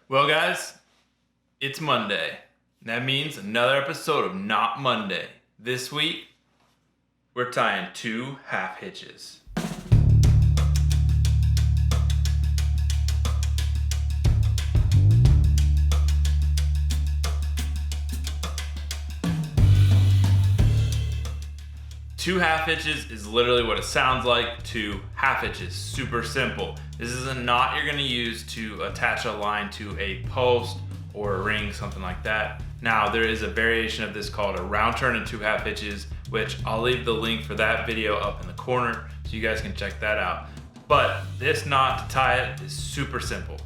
Well, guys, it's Monday. That means another episode of Not Monday. This week, we're tying two half hitches. Two half hitches is literally what it sounds like. Two half hitches, super simple. This is a knot you're gonna use to attach a line to a post or a ring, something like that. Now, there is a variation of this called a round turn and two half hitches, which I'll leave the link for that video up in the corner so you guys can check that out. But this knot to tie it is super simple.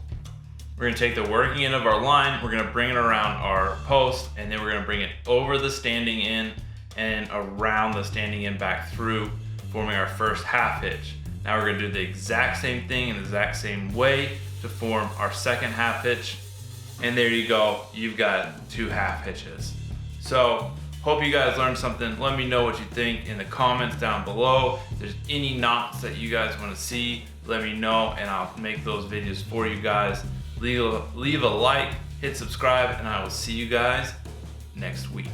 We're gonna take the working end of our line, we're gonna bring it around our post, and then we're gonna bring it over the standing end and around the standing end back through, forming our first half hitch. Now we're gonna do the exact same thing in the exact same way to form our second half hitch. And there you go, you've got two half hitches. So, hope you guys learned something. Let me know what you think in the comments down below. If there's any knots that you guys wanna see, let me know and I'll make those videos for you guys. Leave a like, hit subscribe, and I will see you guys next week.